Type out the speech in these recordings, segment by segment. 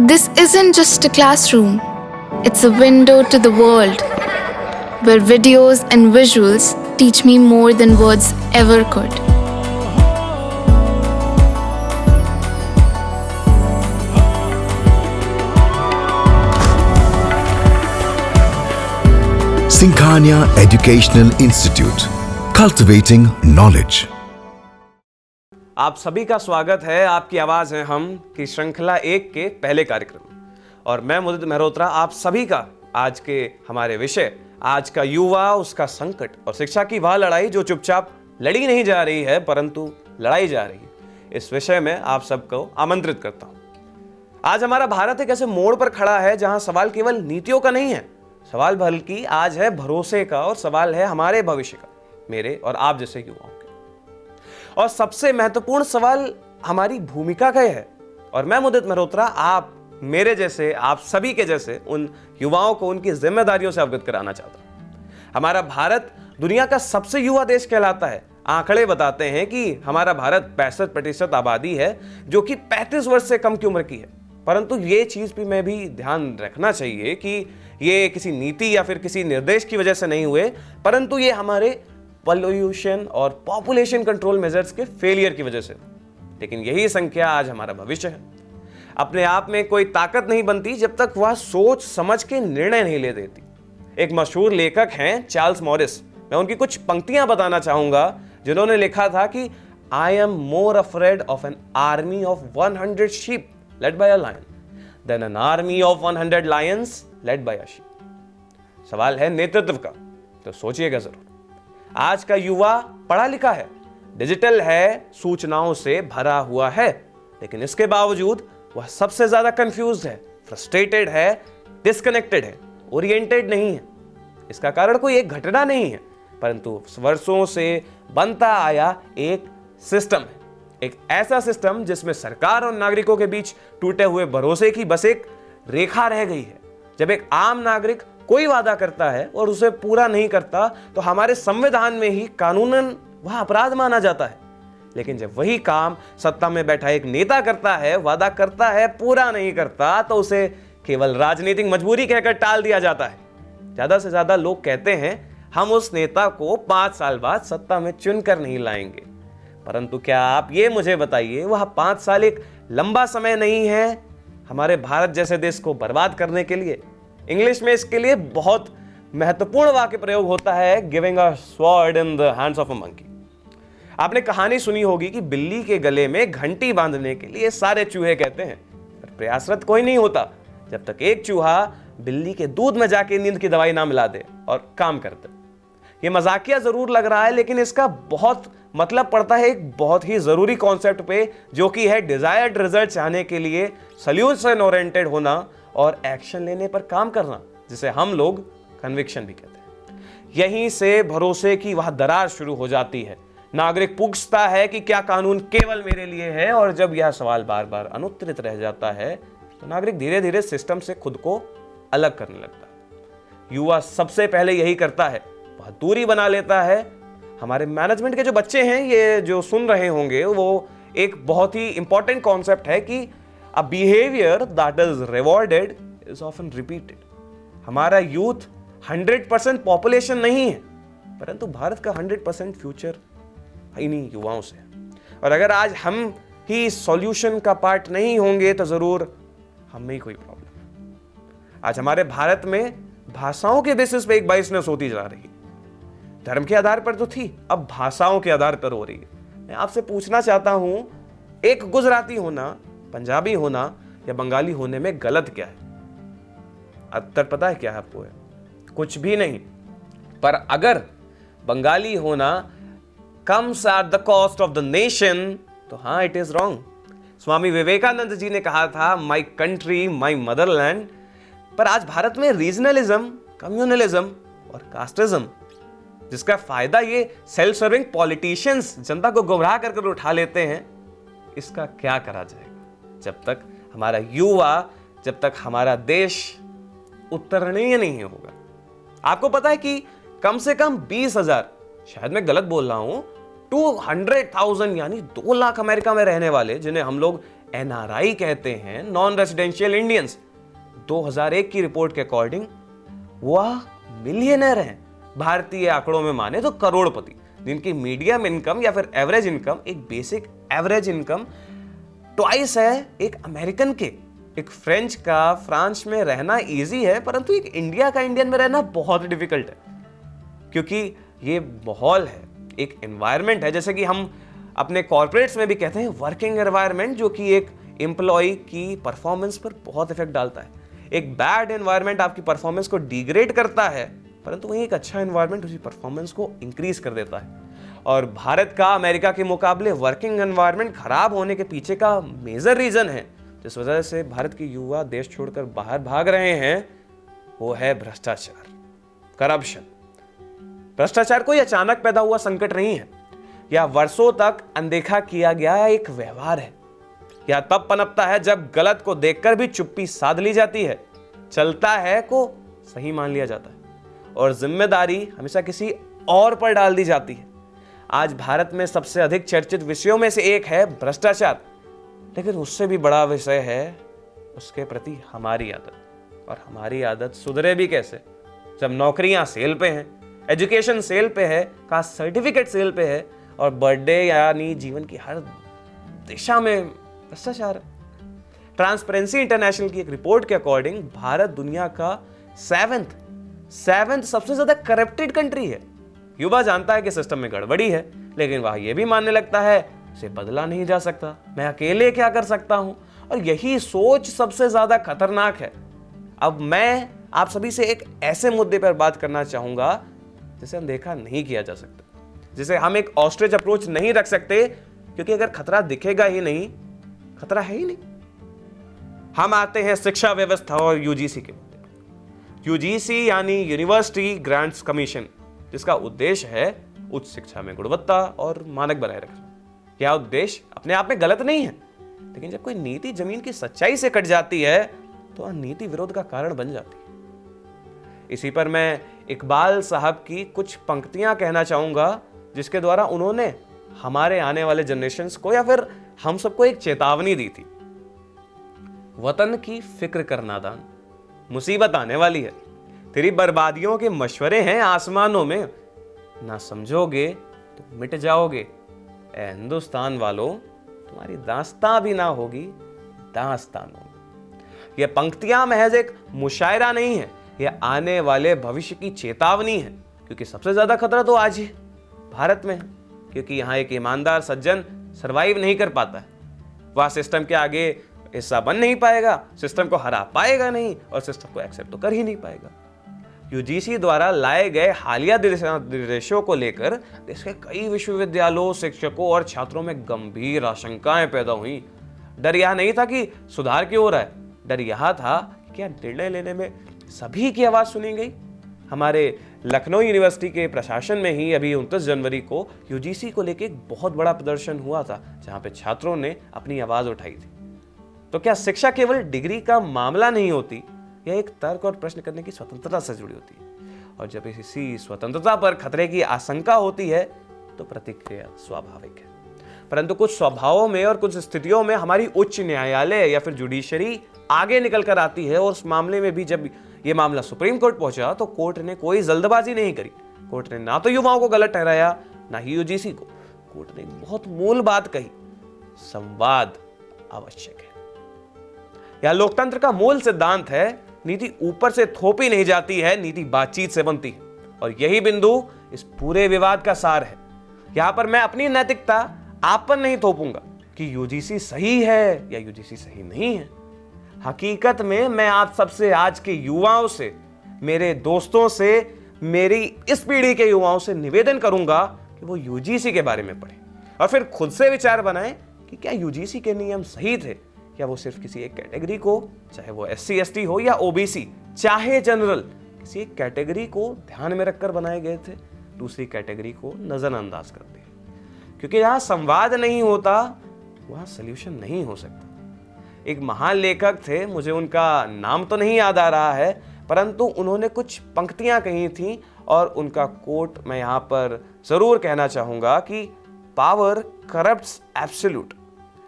This isn't just a classroom, it's a window to the world, where videos and visuals teach me more than words ever could. Sinkhania Educational Institute, cultivating knowledge. आप सभी का स्वागत है आपकी आवाज है हम की श्रृंखला 1 के पहले कार्यक्रम और मैं मुदित मेहरोत्रा आप सभी का आज के हमारे विषय आज का युवा उसका संकट और शिक्षा की वह लड़ाई जो चुपचाप लड़ी नहीं जा रही है परंतु लड़ाई जा रही है इस विषय में आप सबको आमंत्रित करता हूं। आज हमारा भारत एक ऐसे मोड़ पर खड़ा है जहां सवाल केवल नीतियों का नहीं है, सवाल बल्कि आज है भरोसे का और सवाल है हमारे भविष्य का, मेरे और आप जैसे युवाओं के। और सबसे महत्वपूर्ण सवाल हमारी भूमिका का है और मैं मुदित मेहरोत्रा आप मेरे जैसे आप सभी के जैसे उन युवाओं को उनकी जिम्मेदारियों से अवगत कराना चाहता हूं। हमारा भारत दुनिया का सबसे युवा देश कहलाता है। आंकड़े बताते हैं कि हमारा भारत 65% आबादी है जो कि 35 वर्ष से कम की उम्र की है, परंतु ये चीज भी मैं भी ध्यान रखना चाहिए कि ये किसी नीति या फिर किसी निर्देश की वजह से नहीं हुए, परंतु ये हमारे पॉल्यूशन और पॉपुलेशन कंट्रोल मेजर्स के फेलियर की वजह से। लेकिन यही संख्या आज हमारा भविष्य है। अपने आप में कोई ताकत नहीं बनती जब तक वह सोच समझ के निर्णय नहीं ले देती। एक मशहूर लेखक हैं चार्ल्स मॉरिस, मैं उनकी कुछ पंक्तियां बताना चाहूंगा जिन्होंने लिखा था कि I am more afraid of an army of 100 sheep led by a lion then an army of 100 lions led by a sheep. सवाल है नेतृत्व का, तो सोचिएगा जरूर। आज का युवा पढ़ा लिखा है, डिजिटल है, सूचनाओं से भरा हुआ है, लेकिन इसके बावजूद वह सबसे ज्यादा कंफ्यूज्ड है, फ्रस्ट्रेटेड है, डिस्कनेक्टेड है, ओरिएंटेड नहीं है। इसका कारण कोई एक घटना नहीं है, परंतु वर्षों से बनता आया एक सिस्टम है। एक ऐसा सिस्टम जिसमें सरकार और नागरिकों के बीच टूटे हुए भरोसे की बस एक रेखा रह गई है। जब एक आम नागरिक कोई वादा करता है और उसे पूरा नहीं करता तो हमारे संविधान में ही कानूनन वह अपराध माना जाता है। लेकिन जब वही काम सत्ता में बैठा एक नेता करता है, वादा करता है, पूरा नहीं करता, तो उसे केवल राजनीतिक मजबूरी कहकर टाल दिया जाता है। ज्यादा से ज्यादा लोग कहते हैं हम उस नेता को 5 साल बाद सत्ता में चुनकर नहीं लाएंगे, परंतु क्या आप ये मुझे बताइए वह 5 साल एक लंबा समय नहीं है हमारे भारत जैसे देश को बर्बाद करने के लिए? इंग्लिश में इसके लिए बहुत महत्वपूर्ण वाक्य प्रयोग होता है, giving a sword in the hands of a monkey. आपने कहानी सुनी होगी कि बिल्ली के गले में घंटी बांधने के लिए सारे चूहे कहते हैं, पर प्रयासरत कोई नहीं होता जब तक एक चूहा बिल्ली के दूध में जाके नींद की दवाई ना मिला दे और काम कर दे। ये मजाकिया जरूर लग रहा है, लेकिन इसका बहुत मतलब पड़ता है एक बहुत ही जरूरी कॉन्सेप्ट पे, जो कि है डिजायर्ड रिजल्ट चाहने के लिए सॉल्यूशन ओरिएंटेड होना और एक्शन लेने पर काम करना, जिसे हम लोग कन्विक्शन भी कहते हैं। यहीं से भरोसे की वह दरार शुरू हो जाती है। नागरिक पूछता है कि क्या कानून केवल मेरे लिए है, और जब यह सवाल बार बार अनुत्तरित रह जाता है तो नागरिक धीरे धीरे सिस्टम से खुद को अलग करने लगता है। युवा सबसे पहले यही करता है, वह दूरी बना लेता है। हमारे मैनेजमेंट के जो बच्चे हैं, ये जो सुन रहे होंगे, वो एक बहुत ही इंपॉर्टेंट कॉन्सेप्ट है कि A behavior that is rewarded is often repeated. हमारा यूथ 100% पॉपुलेशन नहीं है, परंतु भारत का 100% फ्यूचर इन्हीं युवाओं से है। और अगर आज हम ही सॉल्यूशन का पार्ट नहीं होंगे तो जरूर हम में ही कोई प्रॉब्लम। आज हमारे भारत में भाषाओं के बेसिस पे एक बाइसनेस होती जा रही है। धर्म के आधार पर तो थी, अब भाषाओं के आधार पर हो रही है। मैं आपसे पूछना चाहता हूं, एक गुजराती होना, पंजाबी होना या बंगाली होने में गलत क्या है? उत्तर पता है क्या है आपको? है कुछ भी नहीं। पर अगर बंगाली होना comes at the cost of the nation, तो हाँ, it is wrong. Swami Vivekananda ji ने कहा था माई कंट्री माई मदरलैंड। पर आज भारत में रीजनलिज्म, कम्युनलिज्म और कास्टिज्म, जिसका फायदा ये सेल्फ सर्विंग पॉलिटिशियंस जनता को गुमराह कर उठा लेते हैं, इसका क्या करा जाएगा? जब तक हमारा युवा, जब तक हमारा देश उत्तरणीय नहीं होगा। आपको पता है कि कम से कम 20,000, शायद मैं गलत बोल रहा हूं, 200,000 यानी 2 लाख अमेरिका में रहने वाले, जिन्हें हम लोग NRI कहते हैं, नॉन रेजिडेंशियल इंडियंस, 2001 की रिपोर्ट के अकॉर्डिंग वह मिलियनर हैं। भारतीय आंकड़ों में माने तो करोड़पति, जिनकी मीडियम इनकम या फिर एवरेज इनकम, एक बेसिक एवरेज इनकम ट्वाइस है एक अमेरिकन के। एक फ्रेंच का फ्रांस में रहना इजी है, परंतु एक इंडिया का इंडियन में रहना बहुत डिफिकल्ट है, क्योंकि ये माहौल है, एक एनवायरनमेंट है। जैसे कि हम अपने कॉर्पोरेट्स में भी कहते हैं वर्किंग एनवायरनमेंट, जो कि एक एम्प्लॉय की परफॉर्मेंस पर बहुत इफेक्ट डालता है। एक बैड एनवायरनमेंट आपकी परफॉर्मेंस को डिग्रेड करता है, परंतु वहीं एक अच्छा एनवायरनमेंट उसी परफॉर्मेंस को इंक्रीज कर देता है। और भारत का अमेरिका के मुकाबले वर्किंग एनवायरनमेंट खराब होने के पीछे का मेजर रीजन है, जिस वजह से भारत के युवा देश छोड़कर बाहर भाग रहे हैं, वो है भ्रष्टाचार, करप्शन। भ्रष्टाचार कोई अचानक पैदा हुआ संकट नहीं है, या वर्षों तक अनदेखा किया गया एक व्यवहार है, या तब पनपता है जब गलत को देखकर भी चुप्पी साध ली जाती है, चलता है को सही मान लिया जाता है और जिम्मेदारी हमेशा किसी और पर डाल दी जाती है। आज भारत में सबसे अधिक चर्चित विषयों में से एक है भ्रष्टाचार, लेकिन उससे भी बड़ा विषय है उसके प्रति हमारी आदत। और हमारी आदत सुधरे भी कैसे, जब नौकरियां सेल पे हैं, एजुकेशन सेल पे है, कास्ट सर्टिफिकेट सेल पे है, और बर्थडे यानी जीवन की हर दिशा में भ्रष्टाचार है। ट्रांसपेरेंसी इंटरनेशनल की एक रिपोर्ट के अकॉर्डिंग भारत दुनिया का सेवेंथ सबसे ज्यादा करप्टेड कंट्री है। युवा जानता है कि सिस्टम में गड़बड़ी है, लेकिन वह यह भी मानने लगता है इसे बदला नहीं जा सकता, मैं अकेले क्या कर सकता हूं। और यही सोच सबसे ज्यादा खतरनाक है। अब मैं आप सभी से एक ऐसे मुद्दे पर बात करना चाहूंगा जिसे अनदेखा नहीं किया जा सकता, जिसे हम एक ऑस्ट्रिच अप्रोच नहीं रख सकते, क्योंकि अगर खतरा दिखेगा ही नहीं, खतरा है ही नहीं। हम आते हैं शिक्षा व्यवस्था और यूजीसी के मुद्दे पर। यूजीसी यानी यूनिवर्सिटी ग्रांट्स कमीशन, जिसका उद्देश्य है उच्च शिक्षा में गुणवत्ता और मानक बनाए रखना। यह उद्देश्य अपने आप में गलत नहीं है, लेकिन जब कोई नीति जमीन की सच्चाई से कट जाती है तो वह नीति विरोध का कारण बन जाती है। इसी पर मैं इकबाल साहब की कुछ पंक्तियां कहना चाहूंगा, जिसके द्वारा उन्होंने हमारे आने वाले जनरेशंस को या फिर हम सबको एक चेतावनी दी थी। वतन की फिक्र कर नादान, मुसीबत आने वाली है, तेरी बर्बादियों के मशवरे हैं आसमानों में, ना समझोगे तो मिट जाओगे। ए हिंदुस्तान वालों, तुम्हारी दास्तां भी ना होगी, दास्तान होगी। यह पंक्तियां महज एक मुशायरा नहीं है, यह आने वाले भविष्य की चेतावनी है, क्योंकि सबसे ज्यादा खतरा तो आज ही भारत में है, क्योंकि यहां एक ईमानदार सज्जन सरवाइव नहीं कर पाता है। वह सिस्टम के आगे हिस्सा बन नहीं पाएगा, सिस्टम को हरा पाएगा नहीं, और सिस्टम को एक्सेप्ट तो कर ही नहीं पाएगा। यूजीसी द्वारा लाए गए हालिया निर्देशों को लेकर देश के कई विश्वविद्यालयों, शिक्षकों और छात्रों में गंभीर आशंकाएं पैदा हुई। डर यह नहीं था कि सुधार क्यों हो रहा है, डर यह था कि क्या निर्णय लेने में सभी की आवाज सुनी गई। हमारे लखनऊ यूनिवर्सिटी के प्रशासन में ही अभी 29 जनवरी को यूजीसी को लेकर एक बहुत बड़ा प्रदर्शन हुआ था, जहां पे छात्रों ने अपनी आवाज उठाई थी। तो क्या शिक्षा केवल डिग्री का मामला नहीं होती, यह एक तर्क और प्रश्न करने की स्वतंत्रता से जुड़ी होती है। और जब इसी स्वतंत्रता पर खतरे की आशंका होती है तो प्रतिक्रिया स्वाभाविक है। परंतु कुछ स्वभावों में और कुछ स्थितियों में हमारी उच्च न्यायालय या फिर जुडिशरी आगे निकल कर आती है, और उस मामले में भी जब यह मामला सुप्रीम कोर्ट पहुंचा तो कोर्ट ने कोई जल्दबाजी नहीं करी। कोर्ट ने ना तो युवाओं को गलत ठहराया, ना ही यूजीसी को। कोर्ट ने एक बहुत मूल बात कही, संवाद आवश्यक है। यह लोकतंत्र का मूल सिद्धांत है, नीति ऊपर से थोपी नहीं जाती है, नीति बातचीत से बनती है। और यही बिंदु इस पूरे विवाद का सार है। यहां पर मैं अपनी नैतिकता आप पर नहीं थोपूंगा कि यूजीसी सही है या यूजीसी सही नहीं है। हकीकत में मैं आप सबसे, आज के युवाओं से, मेरे दोस्तों से, मेरी इस पीढ़ी के युवाओं से निवेदन करूंगा कि वो यूजीसी के बारे में पढ़ें और फिर खुद से विचार बनाएं कि क्या यूजीसी के नियम सही थे, या वो सिर्फ किसी एक कैटेगरी को, चाहे वो SC ST हो या OBC, चाहे जनरल, किसी एक कैटेगरी को ध्यान में रखकर बनाए गए थे, दूसरी कैटेगरी को नजरअंदाज कर दिया। क्योंकि जहां संवाद नहीं होता वहां सल्यूशन नहीं हो सकता। एक महान लेखक थे, मुझे उनका नाम तो नहीं याद आ रहा है, परंतु उन्होंने कुछ पंक्तियां कही थी और उनका कोट मैं यहां पर जरूर कहना चाहूंगा कि power corrupts absolute,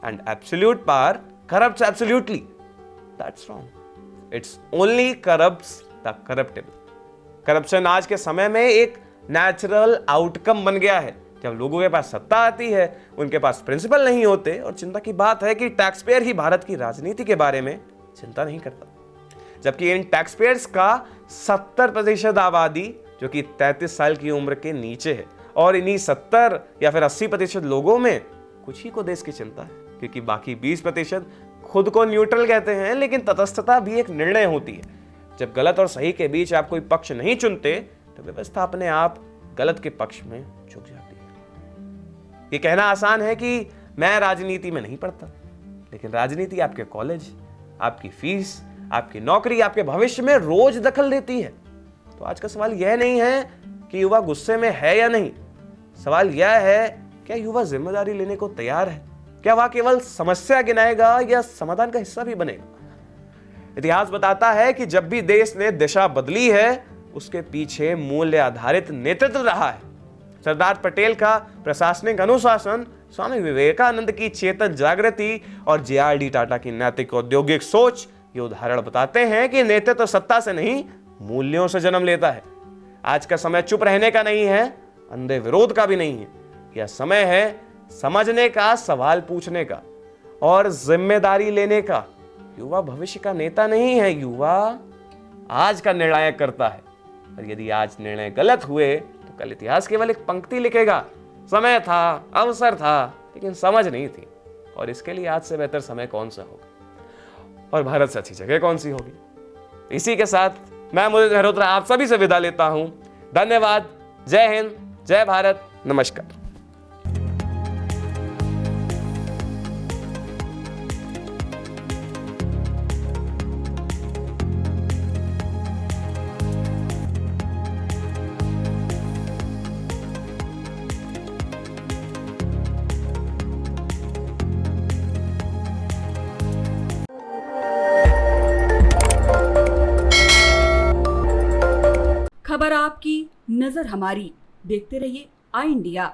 and absolute power corrupts absolutely. That's wrong. It's only corrupts the corruptible. Corruption आज के समय में एक नेचुरल आउटकम बन गया है। जब लोगों के पास सत्ता आती है, उनके पास प्रिंसिपल नहीं होते, और चिंता की बात है कि टैक्स पेयर ही भारत की राजनीति के बारे में चिंता नहीं करता, जबकि इन टैक्स पेयर्स का 70% आबादी जो कि 33 साल की उम्र के नीचे है, और इन्हीं 70 या फिर 80% लोगों में कुछ ही को देश की चिंता है, क्योंकि बाकी 20% खुद को न्यूट्रल कहते हैं, लेकिन तटस्थता भी एक निर्णय होती है। जब गलत और सही के बीच आप कोई पक्ष नहीं चुनते तो व्यवस्था अपने आप गलत के पक्ष में झुक जाती है। ये कहना आसान है कि मैं राजनीति में नहीं पढ़ता, लेकिन राजनीति आपके कॉलेज, आपकी फीस, आपकी नौकरी, आपके भविष्य में रोज दखल देती है। तो आज का सवाल यह नहीं है कि युवा गुस्से में है या नहीं, सवाल यह है क्या युवा जिम्मेदारी लेने को तैयार है? क्या वह केवल समस्या गिनाएगा या समाधान का हिस्सा भी बनेगा? इतिहास बताता है कि जब भी देश ने दिशा बदली है, उसके पीछे मूल्य आधारित नेतृत्व रहा है। सरदार पटेल का प्रशासनिक अनुशासन, स्वामी विवेकानंद की चेतन जागृति और जे.आर.डी. टाटा की नैतिक औद्योगिक सोच ये उदाहरण बताते हैं कि नेतृत्व सत्ता से नहीं, मूल्यों से जन्म लेता है। आज का समय चुप रहने का नहीं है, अंधे विरोध का भी नहीं है। यह समय है समझने का, सवाल पूछने का और जिम्मेदारी लेने का। युवा भविष्य का नेता नहीं है, युवा आज का निर्णायक करता है। और यदि आज निर्णय गलत हुए तो कल इतिहास केवल एक पंक्ति लिखेगा, समय था, अवसर था, लेकिन समझ नहीं थी। और इसके लिए आज से बेहतर समय कौन सा होगा और भारत से अच्छी जगह कौन सी होगी? इसी के साथ मैं मुदित मेहरोत्रा आप सभी से विदा लेता हूं। धन्यवाद। जय हिंद, जय भारत, नमस्कार। खबर आपकी, नजर हमारी। देखते रहिए आई इंडिया।